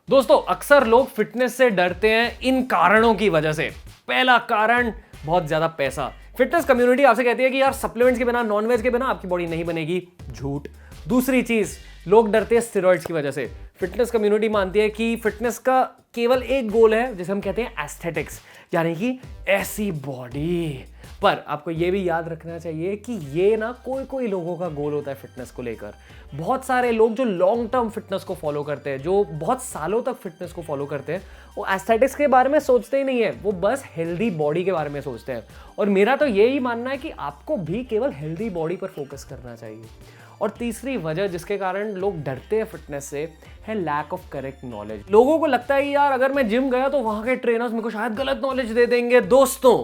दोस्तों अक्सर लोग फिटनेस से डरते हैं इन कारणों की वजह से। पहला कारण बहुत ज्यादा पैसा। फिटनेस कम्युनिटी आपसे कहती है कि यार सप्लीमेंट्स के बिना, नॉनवेज के बिना आपकी बॉडी नहीं बनेगी। झूठ। दूसरी चीज, लोग डरते हैं स्टेरॉइड्स की वजह से। फिटनेस कम्युनिटी मानती है कि फिटनेस का केवल एक गोल है जिसे हम कहते हैं एस्थेटिक्स, यानी कि ऐसी बॉडी। पर आपको यह भी याद रखना चाहिए कि ये ना कोई कोई लोगों का गोल होता है फिटनेस को लेकर। बहुत सारे लोग जो लॉन्ग टर्म फिटनेस को फॉलो करते हैं, जो बहुत सालों तक फिटनेस को फॉलो करते हैं, वो एस्थेटिक्स के बारे में सोचते ही नहीं है, वो बस हेल्दी बॉडी के बारे में सोचते हैं। और मेरा तो यही मानना है कि आपको भी केवल हेल्दी बॉडी पर फोकस करना चाहिए। और तीसरी वजह जिसके कारण लोग डरते हैं फिटनेस से है लैक ऑफ करेक्ट नॉलेज। लोगों को लगता है कि यार अगर मैं जिम गया तो वहां के ट्रेनर्स मेरे को शायद गलत नॉलेज दे देंगे। दोस्तों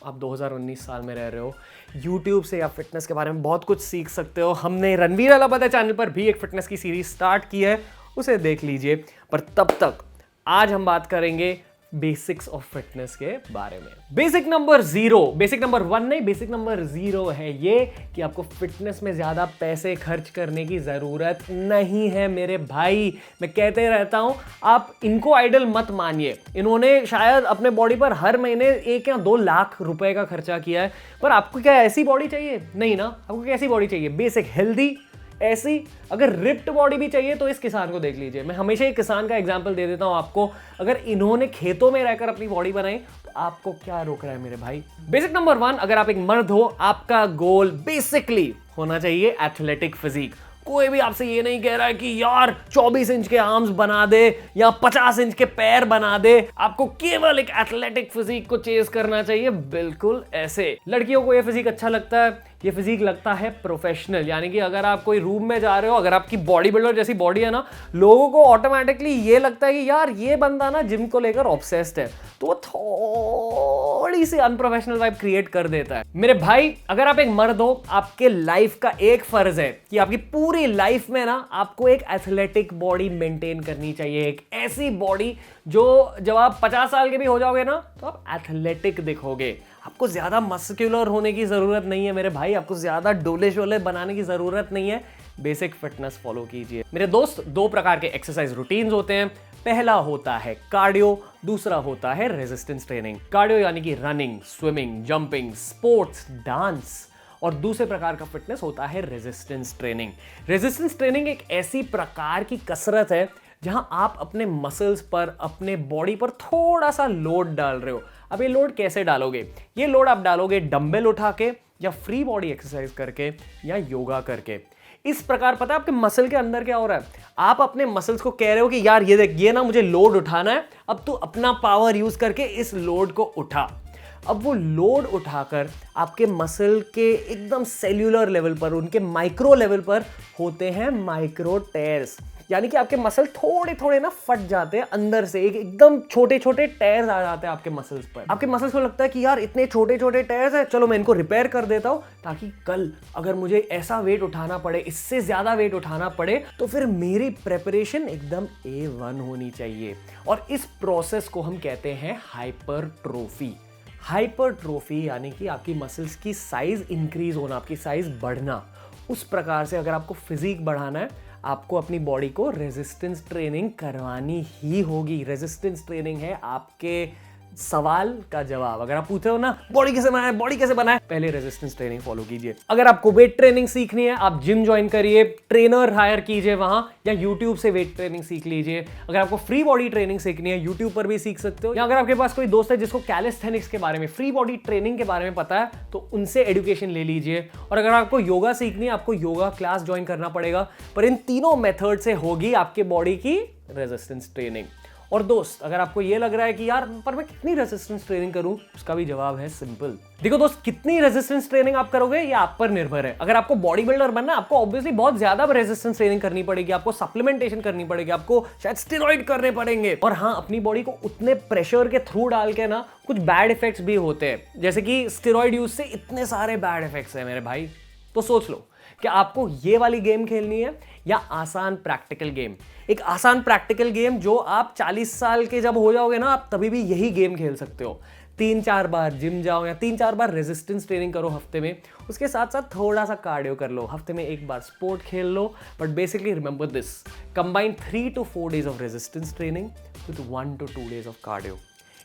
आप 2019 साल में रह रहे हो, YouTube से या फिटनेस के बारे में बहुत कुछ सीख सकते हो। हमने रणवीर अलापता चैनल पर भी एक फिटनेस की सीरीज स्टार्ट की है, उसे देख लीजिए। पर तब तक आज हम बात करेंगे बेसिक्स ऑफ फिटनेस के बारे में। बेसिक नंबर 0, बेसिक नंबर 1 नहीं, बेसिक नंबर 0 है ये कि आपको फिटनेस में ज्यादा पैसे खर्च करने की जरूरत नहीं है मेरे भाई। मैं कहते रहता हूं, आप इनको आइडल मत मानिए। इन्होंने शायद अपने बॉडी पर हर महीने 1 या 2 लाख रुपए का खर्चा किया है, पर आपको क्या ऐसी बॉडी चाहिए? नहीं ना। आपको कैसी बॉडी चाहिए? बेसिक हेल्दी ऐसी। अगर रिप्ड बॉडी भी चाहिए तो इस किसान को देख लीजिए। मैं हमेशा एक किसान का एग्जांपल दे देता हूं आपको। अगर इन्होंने खेतों में रहकर अपनी बॉडी बनाई तो आपको क्या रोक रहा है मेरे भाई? बेसिक नंबर 1, अगर आप एक मर्द हो, आपका गोल बेसिकली होना चाहिए एथलेटिक फिजिक। कोई भी आपसे ये नहीं कह रहा है कि यार 24 इंच के आर्म्स बना दे या 50 इंच के पैर बना दे। आपको केवल एक एथलेटिक फिजिक को चेस करना चाहिए, बिल्कुल ऐसे। लड़कियों को ये फिजिक अच्छा लगता है, ये फिजिक लगता है प्रोफेशनल। यानी कि अगर आप कोई रूम में जा रहे हो, अगर आपकी बॉडी बिल्डर जैसी बॉडी है ना, लोगों को ऑटोमेटिकली ये लगता है कि यार ये बंदा ना जिम को लेकर ऑब्सेस्ड है, तो वो थोड़ी सी अनप्रोफेशनल वाइब क्रिएट कर देता है। मेरे भाई अगर आप एक मर्द हो, आपके लाइफ का एक फर्ज है कि आपकी पूरी लाइफ में ना आपको एक एथलेटिक बॉडी मेंटेन करनी चाहिए। एक ऐसी बॉडी जो जब आप 50 साल के भी हो जाओगे ना तो आप एथलेटिक दिखोगे। आपको ज्यादा मस्कुलर होने की जरूरत नहीं है मेरे भाई, आपको ज्यादा डोले शोले बनाने की जरूरत नहीं है। बेसिक फिटनेस फॉलो कीजिए मेरे दोस्त। 2 प्रकार के एक्सरसाइज रूटीन्स होते हैं। पहला होता है कार्डियो, दूसरा होता है रेजिस्टेंस ट्रेनिंग। कार्डियो यानी कि running, swimming, jumping, sports, dance. और दूसरे प्रकार का फिटनेस होता है रेजिस्टेंस ट्रेनिंग। रेजिस्टेंस ट्रेनिंग एक ऐसी प्रकार की कसरत है जहां आप अपने मसल्स पर, अपने बॉडी पर थोड़ा सा लोड डाल रहे हो। अब ये लोड कैसे डालोगे? ये लोड आप डालोगे डंबल उठा के, या फ्री बॉडी एक्सरसाइज करके, या योगा करके। इस प्रकार पता है आपके मसल के अंदर क्या हो रहा है? आप अपने मसल्स को कह रहे हो कि यार ये देख, ये ना मुझे लोड उठाना है, अब तू अपना पावर यूज करके इस लोड को उठा। अब वो लोड उठाकर आपके मसल के एकदम सेल्यूलर लेवल पर, उनके माइक्रो लेवल पर होते हैं माइक्रो टेयर्स। यानी कि आपके मसल थोड़े थोड़े ना फट जाते हैं अंदर से, एकदम छोटे छोटे टेयर्स आ जाते हैं आपके मसल्स पर। आपके मसल्स को लगता है कि यार इतने छोटे छोटे टेयर्स हैं, चलो मैं इनको रिपेयर कर देता हूं, ताकि कल अगर मुझे ऐसा वेट उठाना पड़े, इससे ज्यादा वेट उठाना पड़े, तो फिर मेरी प्रेपरेशन एकदम A1 होनी चाहिए। और इस प्रोसेस को हम कहते हैं हाइपरट्रोफी। हाइपरट्रोफी यानी कि आपकी मसल्स की साइज इंक्रीज होना, आपकी साइज बढ़ना। उस प्रकार से अगर आपको फिजिक बढ़ाना है, आपको अपनी बॉडी को रेजिस्टेंस ट्रेनिंग करवानी ही होगी। रेजिस्टेंस ट्रेनिंग है आपके सवाल का जवाब। अगर आप पूछ रहे हो ना बॉडी कैसे बनाए, बॉडी कैसे बनाए, पहले रेजिस्टेंस ट्रेनिंग फॉलो कीजिए। अगर आपको वेट ट्रेनिंग सीखनी है, आप जिम ज्वाइन करिए, ट्रेनर हायर कीजिए वहां, या यूट्यूब से वेट ट्रेनिंग सीख लीजिए। अगर आपको फ्री बॉडी ट्रेनिंग सीखनी है, यूट्यूब पर भी सीख सकते हो। या अगर आपके पास कोई दोस्त है जिसको कैलिस्थेनिक्स के बारे में, फ्री बॉडी ट्रेनिंग के बारे में पता है, तो उनसे एजुकेशन ले लीजिए। और अगर आपको योगा सीखनी है, आपको योगा क्लास ज्वाइन करना पड़ेगा। पर इन तीनों मेथड से होगी आपके बॉडी की रेजिस्टेंस ट्रेनिंग। और दोस्त अगर आपको ये लग रहा है कि यार पर मैं कितनी रेजिस्टेंस ट्रेनिंग करूं, उसका भी जवाब है सिंपल। देखो दोस्त, कितनी रेजिस्टेंस ट्रेनिंग आप करोगे ये आप पर निर्भर है। अगर आपको बॉडी बिल्डर बनना है, आपको ऑब्वियसली बहुत ज्यादा रेजिस्टेंस ट्रेनिंग करनी पड़ेगी, आपको सप्लीमेंटेशन करनी पड़ेगी, आपको शायद स्टेरॉइड करने पड़ेंगे। और हाँ, अपनी बॉडी को उतने प्रेशर के थ्रू डाल के ना कुछ बैड इफेक्ट्स भी होते हैं, जैसे कि स्टेरॉइड यूज से इतने सारे बैड इफेक्ट्स हैं मेरे भाई। तो सोच लो कि आपको ये वाली गेम खेलनी है या आसान प्रैक्टिकल गेम। एक आसान प्रैक्टिकल गेम जो आप 40 साल के जब हो जाओगे ना, आप तभी भी यही गेम खेल सकते हो। 3-4 बार जिम जाओ या 3-4 बार रेजिस्टेंस ट्रेनिंग करो हफ्ते में, उसके साथ साथ थोड़ा सा कार्डियो कर लो, हफ्ते में 1 बार स्पोर्ट खेल लो, but basically remember this, combine 3 to 4 days of resistance training with 1 to 2 days of cardio.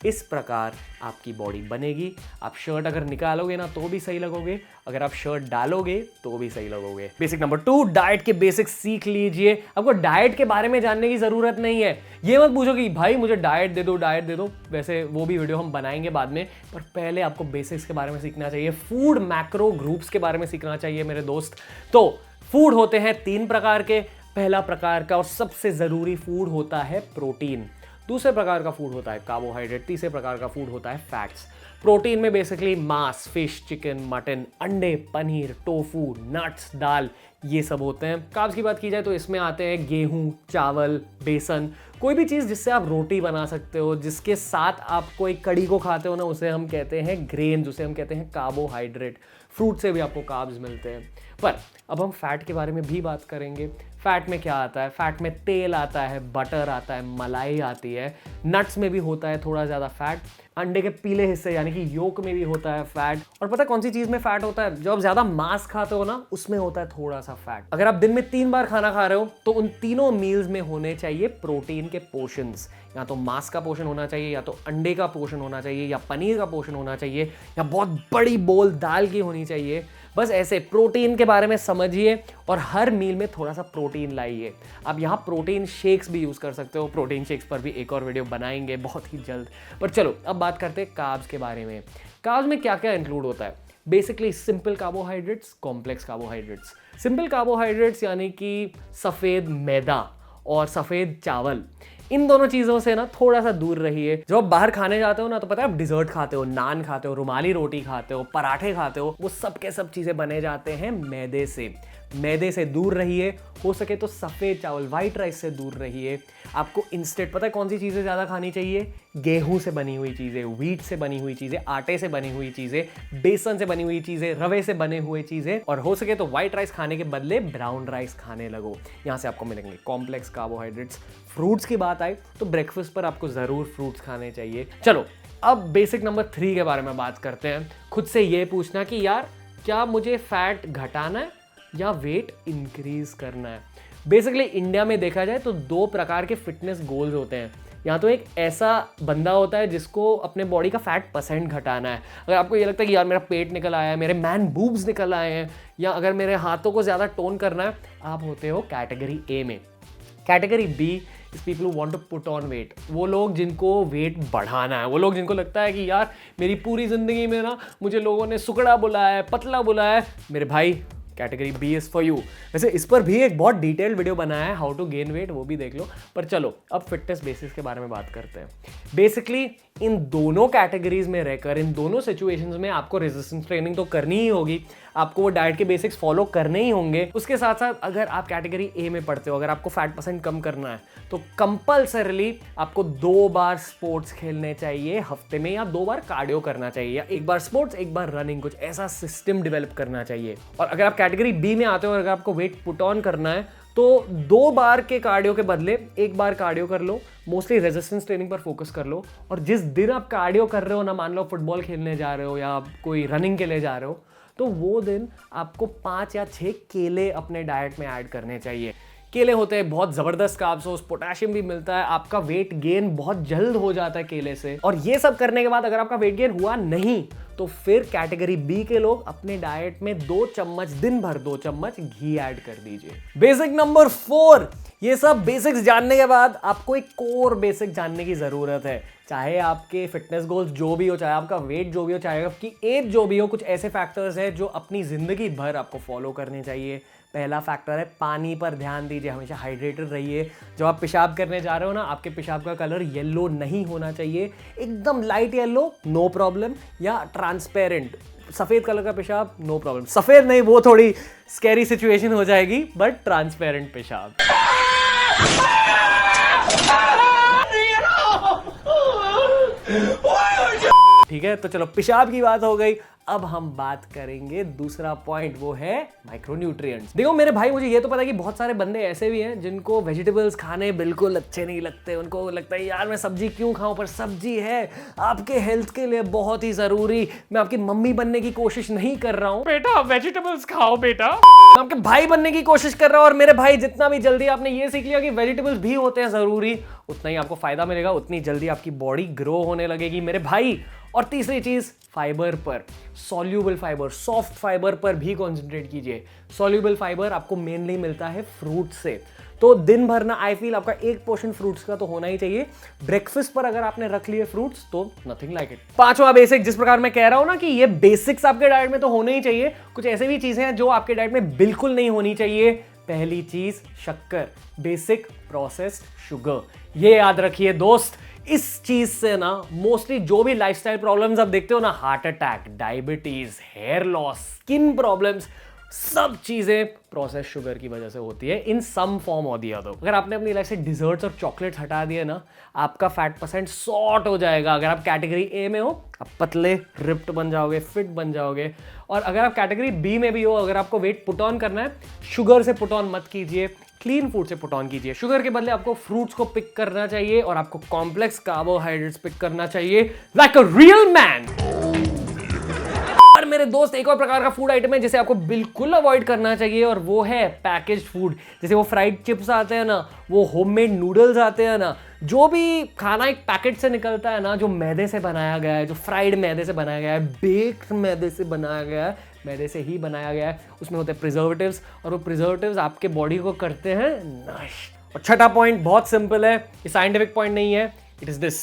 इस प्रकार आपकी बॉडी बनेगी। आप शर्ट अगर निकालोगे ना तो भी सही लगोगे, अगर आप शर्ट डालोगे तो भी सही लगोगे। बेसिक नंबर 2, डाइट के बेसिक्स सीख लीजिए। आपको डाइट के बारे में जानने की जरूरत नहीं है। ये मत पूछो कि भाई मुझे डाइट दे दो, वैसे वो भी वीडियो हम बनाएंगे बाद में, पर पहले आपको बेसिक्स के बारे में सीखना चाहिए। फूड मैक्रो ग्रुप्स के बारे में सीखना चाहिए मेरे दोस्त। तो फूड होते हैं 3 प्रकार के। पहला प्रकार का और सबसे जरूरी फूड होता है प्रोटीन, दूसरे प्रकार का फूड होता है कार्बोहाइड्रेट, तीसरे प्रकार का फूड होता है फैट्स। प्रोटीन में बेसिकली मांस, फिश, चिकन, मटन, अंडे, पनीर, टोफू, नट्स, दाल, ये सब होते हैं। कार्ब्स की बात की जाए तो इसमें आते हैं गेहूं, चावल, बेसन, कोई भी चीज़ जिससे आप रोटी बना सकते हो, जिसके साथ आप कोई कड़ी को खाते हो ना, उसे हम कहते हैं ग्रेन, उसे हम कहते हैं कार्बोहाइड्रेट। फ्रूट से भी आपको कार्ब्स मिलते हैं। पर अब हम फैट के बारे में भी बात करेंगे। फैट में क्या आता है? फैट में तेल आता है, बटर आता है, मलाई आती है, नट्स में भी होता है थोड़ा ज़्यादा फैट, अंडे के पीले हिस्से यानी कि योक में भी होता है फैट। और पता है कौन सी चीज़ में फैट होता है? जो आप ज़्यादा मांस खाते हो ना, उसमें होता है थोड़ा सा फैट। अगर आप दिन में 3 बार खाना खा रहे हो तो उन तीनों मील्स में होने चाहिए प्रोटीन के पोर्शंस। या तो मांस का पोर्शन होना चाहिए, या तो अंडे का पोर्शन होना चाहिए, या पनीर का पोर्शन होना चाहिए, या बहुत बड़ी बोल दाल की होनी चाहिए। बस ऐसे प्रोटीन के बारे में समझिए और हर मील में थोड़ा सा प्रोटीन लाइए। आप यहाँ प्रोटीन शेक्स भी यूज़ कर सकते हो। प्रोटीन शेक्स पर भी एक और वीडियो बनाएंगे बहुत ही जल्द। पर चलो अब बात करते हैं कार्ब्स के बारे में। कार्ब्स में क्या क्या इंक्लूड होता है? Basically simple carbohydrates, complex carbohydrates. Simple carbohydrates यानी कि सफ़ेद मैदा और सफ़ेद चावल, इन दोनों चीज़ों से ना थोड़ा सा दूर रहिए। जब आप बाहर खाने जाते हो ना, तो पता है आप डिजर्ट खाते हो, नान खाते हो, रुमाली रोटी खाते हो, पराठे खाते हो, वो सब के सब चीज़ें बने जाते हैं मैदे से। मैदे से दूर रहिए। हो सके तो सफ़ेद चावल, वाइट राइस से दूर रहिए। आपको इंस्टेंट पता है कौन सी चीज़ें ज़्यादा खानी चाहिए? गेहूं से बनी हुई चीज़ें, व्हीट से बनी हुई चीज़ें, आटे से बनी हुई चीज़ें, बेसन से बनी हुई चीज़ें, रवे से बने हुए चीज़ें। और हो सके तो वाइट राइस खाने के बदले ब्राउन राइस खाने लगो। यहाँ से आपको मिलेंगे कॉम्प्लेक्स कार्बोहाइड्रेट्स। फ्रूट्स की बात आए तो ब्रेकफास्ट पर आपको ज़रूर फ्रूट्स खाने चाहिए। चलो अब बेसिक नंबर 3 के बारे में बात करते हैं। खुद से ये पूछना कि यार क्या मुझे फैट घटाना है या वेट इंक्रीज करना है? बेसिकली इंडिया में देखा जाए तो 2 प्रकार के फिटनेस गोल्स होते हैं। या तो एक ऐसा बंदा होता है जिसको अपने बॉडी का फैट % घटाना है। अगर आपको ये लगता है कि यार मेरा पेट निकल आया है, मेरे मैन बूब्स निकल आए हैं, या अगर मेरे हाथों को ज़्यादा टोन करना है, आप होते हो कैटेगरी ए में। Category B is people who want to put on weight. वो लोग जिनको वेट बढ़ाना है, वो लोग जिनको लगता है कि यार मेरी पूरी ज़िंदगी में ना मुझे लोगों ने सुकड़ा बुलाया है, पतला बुलाया है, मेरे भाई category B is for you. वैसे इस पर भी एक बहुत डिटेल्ड वीडियो बनाया है, हाउ टू गेन वेट, वो भी देख लो। पर चलो अब फिटनेस बेसिस के बारे में बात करते हैं। बेसिकली इन दोनों कैटेगरीज में रहकर, इन दोनों सिचुएशंस में आपको रेजिस्टेंस ट्रेनिंग तो करनी ही होगी, आपको वो डाइट के बेसिक्स फॉलो करने ही होंगे। उसके साथ साथ अगर आप कैटेगरी ए में पढ़ते हो, अगर आपको फैट % कम करना है, तो कंपल्सरली आपको 2 बार स्पोर्ट्स खेलने चाहिए हफ्ते में, या 2 बार कार्डियो करना चाहिए, या 1 बार स्पोर्ट्स 1 बार रनिंग, कुछ ऐसा सिस्टम डेवलप करना चाहिए। और अगर आप कैटेगरी बी में आते हो और अगर आपको वेट पुट ऑन करना है, तो 2 बार के कार्डियो के बदले 1 बार कार्डियो कर लो। मोस्टली रेजिस्टेंस ट्रेनिंग पर फोकस कर लो। और जिस दिन आप कार्डियो कर रहे हो ना, मान लो फुटबॉल खेलने जा रहे हो या कोई रनिंग के लिए जा रहे हो, तो वो दिन आपको 5 या 6 केले अपने डाइट में ऐड करने चाहिए। केले होते हैं बहुत ज़बरदस्त कार्ब सोर्स, पोटेशियम भी मिलता है, आपका वेट गेन बहुत जल्द हो जाता है केले से। और ये सब करने के बाद अगर आपका वेट गेन हुआ नहीं, तो फिर कैटेगरी बी के लोग अपने डाइट में 2 चम्मच, दिन भर 2 चम्मच घी ऐड कर दीजिए। बेसिक नंबर 4, ये सब बेसिक्स जानने के बाद आपको एक कोर बेसिक जानने की जरूरत है। चाहे आपके फिटनेस गोल्स जो भी हो, चाहे आपका वेट जो भी हो, चाहे आपकी एज जो भी हो, कुछ ऐसे फैक्टर्स हैं जो अपनी जिंदगी भर आपको फॉलो करने चाहिए। पहला फैक्टर है पानी पर ध्यान दीजिए, हमेशा हाइड्रेटेड रहिए। जब आप पेशाब करने जा रहे हो ना, आपके पेशाब का कलर येलो नहीं होना चाहिए, एकदम लाइट येलो नो प्रॉब्लम, या ट्रांसपेरेंट सफ़ेद कलर का पेशाब नो प्रॉब्लम। सफ़ेद नहीं, वो थोड़ी स्कैरी सिचुएशन हो जाएगी, बट ट्रांसपेरेंट पेशाब। ठीक है, तो चलो पेशाब की बात हो गई। अब हम बात करेंगे दूसरा पॉइंट, वो है माइक्रोन्यूट्रिएंट्स। देखो मेरे भाई, मुझे ये तो पता है कि बहुत सारे बंदे ऐसे भी हैं जिनको वेजिटेबल्स खाने बिल्कुल अच्छे नहीं लगते। उनको लगता है यार मैं सब्जी क्यों खाऊं, पर सब्जी है आपके हेल्थ के लिए बहुत ही जरूरी। मैं आपकी मम्मी बनने की कोशिश नहीं कर रहा हूं बेटा, वेजिटेबल्स खाओ बेटा। मैं आपके भाई बनने की कोशिश कर रहा हूं, और मेरे भाई जितना भी जल्दी आपने ये सीख लिया कि वेजिटेबल्स भी होते हैं जरूरी, उतना ही आपको फायदा मिलेगा, उतनी जल्दी आपकी बॉडी ग्रो होने लगेगी मेरे भाई। और तीसरी चीज, फाइबर पर, सॉल्यूबल फाइबर, सॉफ्ट फाइबर पर भी कंसंट्रेट कीजिए। सॉल्यूबल फाइबर आपको मेनली मिलता है फ्रूट से, तो दिन भर ना आई फील आपका एक पोर्शन फ्रूट्स का तो होना ही चाहिए। ब्रेकफास्ट पर अगर आपने रख लिए फ्रूट्स तो नथिंग लाइक इट। पांचवा बेसिक, जिस प्रकार मैं कह रहा हूं ना कि ये बेसिक्स आपके डाइट में तो होने ही चाहिए, कुछ ऐसे भी चीजें हैं जो आपके डाइट में बिल्कुल नहीं होनी चाहिए। पहली चीज शक्कर, बेसिक प्रोसेस्ड शुगर। ये याद रखिए दोस्त, इस चीज से ना मोस्टली जो भी लाइफस्टाइल प्रॉब्लम्स आप देखते हो ना, heart attack, diabetes, hair loss, skin problems, सब चीजें प्रोसेस शुगर की वजह से होती है इन सम फॉर्म और द अदर। अगर आपने अपनी लाइफ से डिजर्ट्स और चॉकलेट्स हटा दिए ना, आपका फैट परसेंट सॉर्ट हो जाएगा। अगर आप कैटेगरी ए में हो, आप पतले रिप्ड बन जाओगे, फिट बन जाओगे। और अगर आप कैटेगरी बी में भी हो, अगर आपको वेट पुट ऑन करना है, शुगर से पुट ऑन मत कीजिए, क्लीन फूड से पुट ऑन कीजिए। शुगर के बदले आपको फ्रूट्स को पिक करना चाहिए और आपको कॉम्प्लेक्स कार्बोहाइड्रेट्स पिक करना चाहिए लाइक अ रियल मैन। पर मेरे दोस्त, एक और प्रकार का फूड आइटम है जिसे आपको बिल्कुल अवॉइड करना चाहिए, और वो है पैकेज्ड फूड। जैसे वो फ्राइड चिप्स आते हैं ना, वो होममेड नूडल्स आते हैं ना, जो भी खाना एक पैकेट से निकलता है ना, जो मैदे से बनाया गया है, जो फ्राइड मैदे से बनाया गया है, बेक्ड मैदे से बनाया गया है, मैदे से ही बनाया गया है, उसमें होते हैं प्रिजर्वेटिव्स, और वो प्रिजर्वेटिव्स आपके बॉडी को करते हैं नष्ट। और छठा पॉइंट बहुत सिंपल है, ये साइंटिफिक पॉइंट नहीं है, it is this: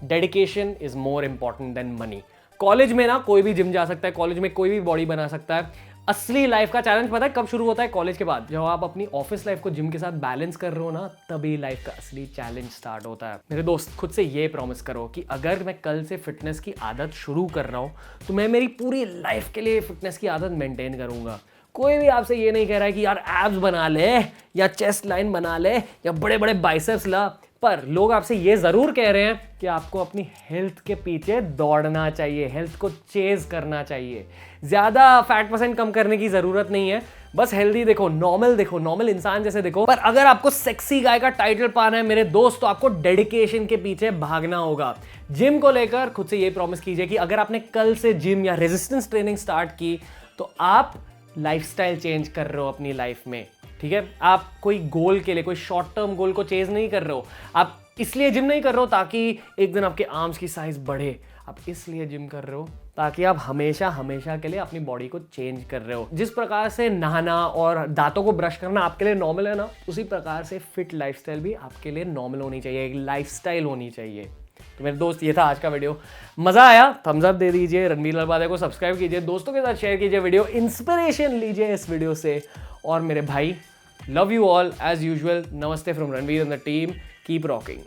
dedication is more important than money. College में ना कोई भी जिम जा सकता है, कॉलेज में कोई भी बॉडी बना सकता है। असली लाइफ का चैलेंज पता है कब शुरू होता है? कॉलेज के बाद। जब आप अपनी ऑफिस लाइफ को जिम के साथ बैलेंस कर रहे हो ना, तभी लाइफ का असली चैलेंज स्टार्ट होता है। मेरे दोस्त, खुद से ये प्रॉमिस करो कि अगर मैं कल से फिटनेस की आदत शुरू कर रहा हूं, तो मैं मेरी पूरी लाइफ के लिए फिटनेस की आदत मेंटेन करूंगा। कोई भी आपसे ये नहीं कह रहा है कि यार एब्स बना ले, या चेस्ट लाइन बना ले, या बड़े बड़े बाइसेप्स ला, पर लोग आपसे ये जरूर कह रहे हैं कि आपको अपनी हेल्थ के पीछे दौड़ना चाहिए, हेल्थ को चेज करना चाहिए। ज्यादा फैट परसेंट कम करने की जरूरत नहीं है, बस हेल्दी देखो, नॉर्मल इंसान जैसे देखो। पर अगर आपको सेक्सी गाय का टाइटल पाना है मेरे दोस्त, तो आपको डेडिकेशन के पीछे भागना होगा। जिम को लेकर खुद से ये प्रॉमिस कीजिए कि अगर आपने कल से जिम या रेजिस्टेंस ट्रेनिंग स्टार्ट की, तो आप लाइफस्टाइल चेंज कर रहे हो अपनी लाइफ में। ठीक है, आप कोई गोल के लिए, कोई शॉर्ट टर्म गोल को चेज नहीं कर रहे हो। आप इसलिए जिम नहीं कर रहे हो ताकि एक दिन आपके आर्म्स की साइज बढ़े, आप इसलिए जिम कर रहे हो ताकि आप हमेशा के लिए अपनी बॉडी को चेंज कर रहे हो। जिस प्रकार से नहाना और दांतों को ब्रश करना आपके लिए नॉर्मल है ना, उसी प्रकार से फिट लाइफस्टाइल भी आपके लिए नॉर्मल होनी चाहिए, एक लाइफस्टाइल होनी चाहिए। तो मेरे दोस्त, ये था आज का वीडियो। मजा आया? थम्स अप दे दीजिए, रणवीर ललबादे को सब्सक्राइब कीजिए, दोस्तों के साथ शेयर कीजिए वीडियो, इंस्पिरेशन लीजिए इस वीडियो से। और मेरे भाई, love you all as usual. नमस्ते from Ranveer and the team. Keep rocking.